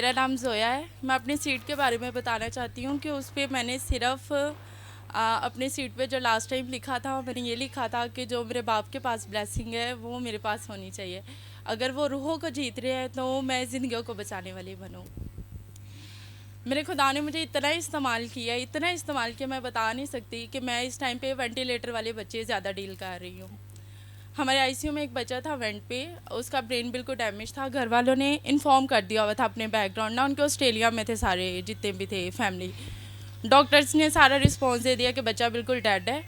मेरा नाम ज़ोया है। मैं अपनी सीट के बारे में बताना चाहती हूँ कि उस पे मैंने सिर्फ अपने सीट पे जो लास्ट टाइम लिखा था, मैंने ये लिखा था कि जो मेरे बाप के पास ब्लेसिंग है वो मेरे पास होनी चाहिए। अगर वो रूहों को जीत रहे हैं तो मैं ज़िंदगियों को बचाने वाली बनूँ। मेरे खुदा ने मुझे इतना इस्तेमाल किया, मैं बता नहीं सकती कि मैं इस टाइम पे वेंटिलेटर वाले बच्चे ज़्यादा डील कर रही हूँ। हमारे आईसीयू में एक बच्चा था वेंट पे, उसका ब्रेन बिल्कुल डैमेज था। घर वालों ने इन्फॉर्म कर दिया हुआ था अपने बैकग्राउंड ना, उनके ऑस्ट्रेलिया में थे सारे जितने भी थे फैमिली। डॉक्टर्स ने सारा रिस्पॉन्स दे दिया कि बच्चा बिल्कुल डेड है।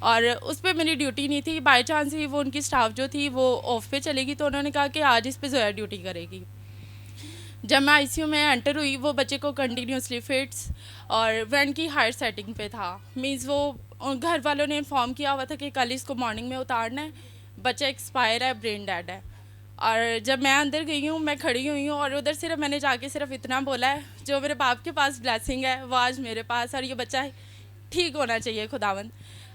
और उस पर मेरी ड्यूटी नहीं थी, बाई चांस ही वो उनकी स्टाफ जो थी वो ऑफ पे चलेगी, तो उन्होंने कहा कि आज इस पे जोया ड्यूटी करेगी। जब मैं आईसीयू में एंटर हुई, वो बच्चे को कंटिन्यूसली फिट्स और वेंट की हायर सेटिंग पे था। मीन्स वो घर वालों ने इन्फॉर्म किया हुआ था कि कल इसको मॉर्निंग में उतारना है, बच्चा एक्सपायर है, ब्रेन डेड है। और जब मैं अंदर गई हूँ, मैं खड़ी हुई हूँ और उधर सिर्फ मैंने जाके सिर्फ इतना बोला है, जो मेरे बाप के पास ब्लेसिंग है वो आज मेरे पास, और ये बच्चा ठीक होना चाहिए खुदावंद।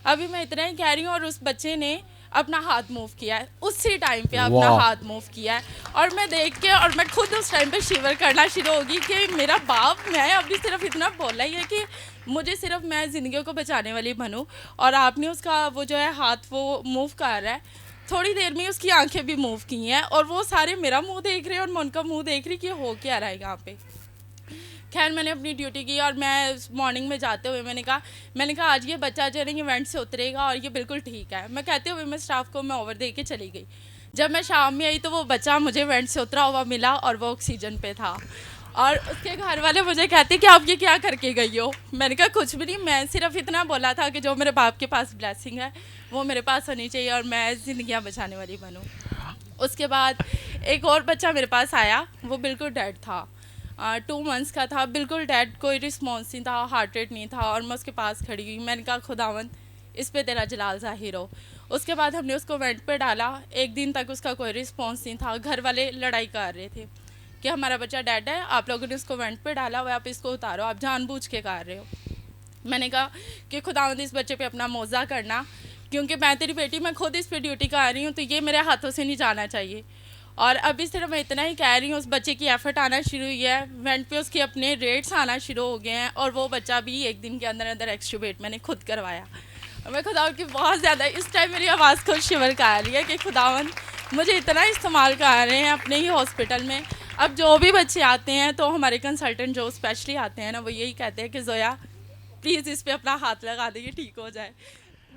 अभी मैं इतना ही कह रही हूँ और उस बच्चे ने अपना हाथ मूव किया है, उसी टाइम पे अपना हाथ मूव किया है। और मैं देख के और मैं खुद उस टाइम पे शिवर करना शुरू होगी कि मेरा बाप, मैं अभी सिर्फ इतना बोला ही है कि मुझे सिर्फ मैं ज़िंदगियों को बचाने वाली बनूं, और आपने उसका वो जो है हाथ वो मूव कर रहा है। थोड़ी देर में उसकी आंखें भी मूव की हैं और वो सारे मेरा मुंह देख रहे हैं और मैं उनका मुंह देख रही कि हो क्या रहा है यहाँ पे। खैर मैंने अपनी ड्यूटी की और मैं मॉर्निंग में जाते हुए मैंने कहा आज ये बच्चा जो है ना इवेंट से उतरेगा और ये बिल्कुल ठीक है। मैं कहते हुए मैं स्टाफ को मैं ओवर दे के चली गई। जब मैं शाम में आई तो वो बच्चा मुझे इवेंट से उतरा हुआ मिला और वो ऑक्सीजन पे था। और उसके घर वाले मुझे कहते कि आप ये क्या करके गई हो। मैंने कहा कुछ भी नहीं, मैं सिर्फ इतना बोला था कि जो मेरे बाप के पास ब्लेसिंग है वो मेरे पास होनी चाहिए और मैं ज़िंदगियाँ बचाने वाली बनूँ। उसके बाद एक और बच्चा मेरे पास आया, वो बिल्कुल डेड था, 2 मंथ्स का था, बिल्कुल डेड, कोई रिस्पॉन्स नहीं था, हार्ट रेट नहीं था। और मैं उसके पास खड़ी हुई, मैंने कहा खुदावंद इस पे तेरा जलाल ज़ाहिर हो। उसके बाद हमने उसको वेंट पे डाला। एक दिन तक उसका कोई रिस्पॉन्स नहीं था। घर वाले लड़ाई कर रहे थे कि हमारा बच्चा डेड है, आप लोगों ने उसको वेंट पे डाला हुआ है, आप इसको उतारो, आप जानबूझ के कर रहे हो। मैंने कहा कि खुदावंद इस बच्चे पे अपना मौजा करना, क्योंकि मैं तेरी बेटी, मैं खुद इस पे ड्यूटी कर रही हूँ, तो ये मेरे हाथों से नहीं जाना चाहिए। और अभी सिर्फ मैं इतना ही कह रही हूँ, उस बच्चे की एफर्ट आना शुरू हुई है, वेंट पे उसके अपने रेट्स आना शुरू हो गए हैं और वो बच्चा भी एक दिन के अंदर अंदर एक्सट्यूबेट मैंने खुद करवाया। और मैं खुदा की बहुत ज़्यादा इस टाइम मेरी आवाज़ खुद शिवर कर रही है कि खुदावन मुझे इतना इस्तेमाल कर रहे हैं अपने ही हॉस्पिटल में। अब जो भी बच्चे आते हैं तो हमारे कंसल्टेंट जो स्पेशली आते हैं ना, वो यही कहते हैं कि जोया प्लीज़ इस पे अपना हाथ लगा दे, ठीक हो जाए।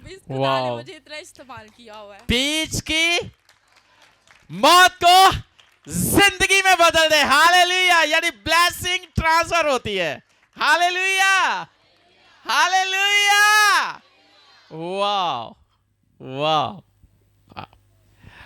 इस खुदा ने मुझे इतना इस्तेमाल किया हुआ है। बीच की मौत को जिंदगी में बदल दे। हालेलुया, यानी ब्लेसिंग ट्रांसफर होती है। हालेलुया, हालेलुया, वाह वाह।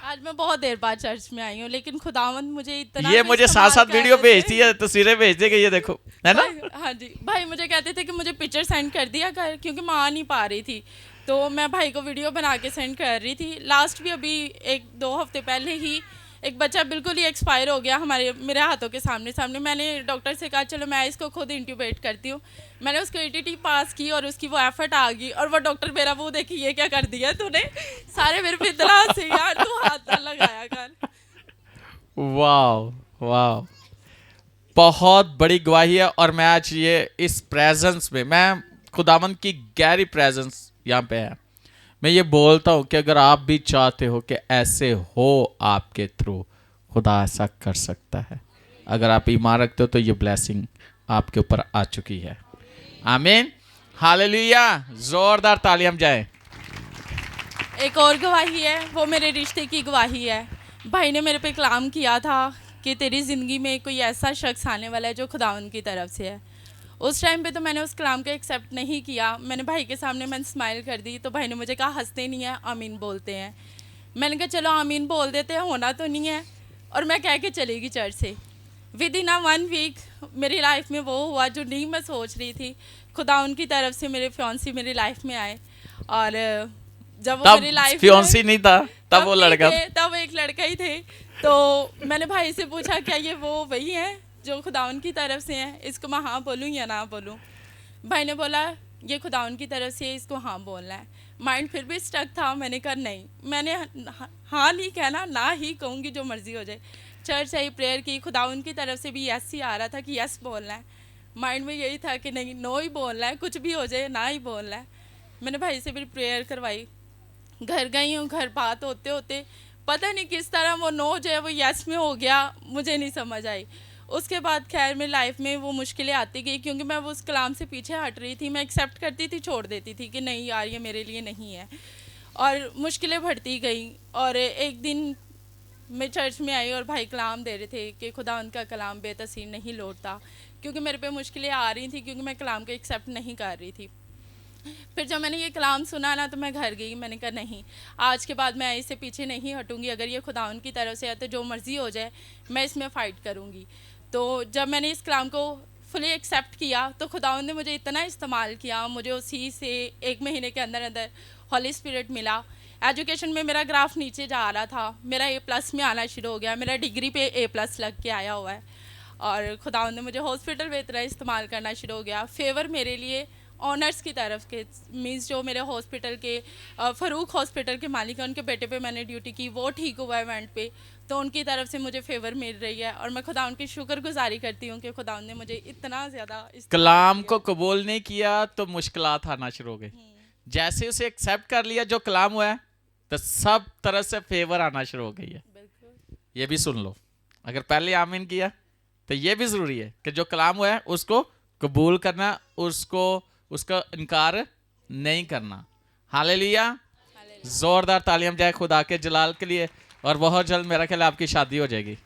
आज मैं बहुत देर बाद चर्च में आई हूँ, लेकिन खुदावंद मुझे इतना ये मुझे साथ साथ वीडियो भेजती है, तस्वीरें भेज देगी, ये देखो, है ना। हाँ जी, भाई मुझे कहते थे कि मुझे पिक्चर सेंड कर दिया कर, क्योंकि मैं आ नहीं पा रही थी, तो मैं भाई को वीडियो बना के सेंड कर रही थी। लास्ट भी अभी 1-2 हफ्ते पहले ही एक बच्चा बिल्कुल ही एक्सपायर हो गया मेरे हाथों के सामने। मैंने डॉक्टर से कहा चलो मैं इसको खुद इंट्यूबेट करती हूँ। मैंने उसको एटीटी पास की और उसकी वो एफर्ट आ गई, और वो डॉक्टर मेरा वो देखी ये क्या कर दिया तूने, सारे मेरे पे इतना हंसे यार, तू हाथ ना लगाया कर। वाह वाह, बहुत बड़ी गवाही है। और मैं आज ये इस प्रेजेंस में, मैं खुदावंद की गहरी प्रेजेंस यहाँ पे है, मैं ये बोलता हूँ कि अगर आप भी चाहते हो कि ऐसे हो आपके थ्रू, खुदा ऐसा कर सकता है। अगर आप ईमान रखते हो तो ये ब्लेसिंग आपके ऊपर आ चुकी है। आमीन, हालेलुया, जोरदार तालियां जाए। एक और गवाही है, वो मेरे रिश्ते की गवाही है। भाई ने मेरे पे कलाम किया था कि तेरी ज़िंदगी में कोई ऐसा शख्स आने वाला है जो खुदावंद की तरफ से है। उस टाइम पे तो मैंने उस कलाम को एक्सेप्ट नहीं किया। मैंने भाई के सामने मैंने स्माइल कर दी, तो भाई ने मुझे कहा हंसते नहीं है, आमीन बोलते हैं। मैंने कहा चलो आमीन बोल देते हैं, होना तो नहीं है। और मैं कह के चली गई चर्च से। विद इन 1 वीक मेरी लाइफ में वो हुआ जो नहीं मैं सोच रही थी। खुदा उनकी तरफ से मेरे फियांसी मेरी लाइफ में आए, और जब वो मेरी लाइफ फियांसी नहीं था, तब वो लड़का, तब एक लड़का ही थे। तो मैंने भाई से पूछा क्या ये वो वही है जो खुदावन की तरफ से है, इसको मैं हाँ बोलूँ या ना बोलूँ। भाई ने बोला ये खुदावन की तरफ से, इसको हाँ बोलना है। माइंड फिर भी स्टक था। मैंने कहा नहीं, मैंने हाँ नहीं कहना, ना ही कहूँगी, जो मर्जी हो जाए। चर्च आई, प्रेयर की, खुदा उनकी तरफ से भी यस ही आ रहा था कि यस बोलना है। माइंड में यही था कि नहीं, नो ही बोलना है, कुछ भी हो जाए ना ही बोलना है। मैंने भाई से भी प्रेयर करवाई, घर गई हूँ, घर बात होते होते पता नहीं किस तरह वो नो जो है वो यस में हो गया, मुझे नहीं समझ आई। उसके बाद खैर मेरी लाइफ में वो मुश्किलें आती गई, क्योंकि मैं वो उस कलाम से पीछे हट रही थी। मैं एक्सेप्ट करती थी, छोड़ देती थी कि नहीं यार ये मेरे लिए नहीं है, और मुश्किलें बढ़ती गई। और एक दिन मैं चर्च में आई और भाई कलाम दे रहे थे कि खुदा उनका कलाम बेतसीर नहीं लौटता, क्योंकि मेरे पे मुश्किलें आ रही थी, क्योंकि मैं कलाम को एक्सेप्ट नहीं कर रही थी। फिर जब मैंने ये कलाम सुना ना, तो मैं घर गई, मैंने कहा नहीं, आज के बाद मैं इससे पीछे नहीं हटूंगी। अगर ये खुदा उनकी तरफ से है तो जो मर्ज़ी हो जाए, मैं इसमें फ़ाइट करूँगी। तो जब मैंने इस कलाम को फुली एक्सेप्ट किया, तो खुदावंद ने मुझे इतना इस्तेमाल किया, मुझे उसी से 1 महीने के अंदर अंदर हॉली स्पिरिट मिला। एजुकेशन में मेरा ग्राफ नीचे जा रहा था, मेरा A+ में आना शुरू हो गया, मेरा डिग्री पे A+ लग के आया हुआ है। और खुदावंद ने मुझे हॉस्पिटल में इतना इस्तेमाल करना शुरू हो गया। फेवर मेरे लिए ऑनर्स की तरफ के, मीन्स जो मेरे हॉस्पिटल के फ़ारूक हॉस्पिटल के मालिक हैं, उनके बेटे पे मैंने ड्यूटी की, वो ठीक हुआ इवेंट पे, तो उनकी तरफ से मुझे फेवर मिल रही है। और मैं खुदा उनकी शुक्रगुजारी करती हूँ कि खुदा ने मुझे इतना ज़्यादा कलाम को कबूल नहीं किया तो मुश्किलात आना शुरू हो गई। जैसे उसे एक्सेप्ट कर लिया जो कलाम हुआ है, तो सब तरह से फेवर आना शुरू हो गई है। बिल्कुल। ये भी सुन लो, अगर पहले आमीन किया तो ये भी जरूरी है कि जो कलाम हुआ है उसको कबूल करना, उसका इनकार नहीं करना। हालेलुया। जोरदार तालियां जाए खुदा के जलाल के लिए। और बहुत जल्द मेरा ख्याल आपकी शादी हो जाएगी।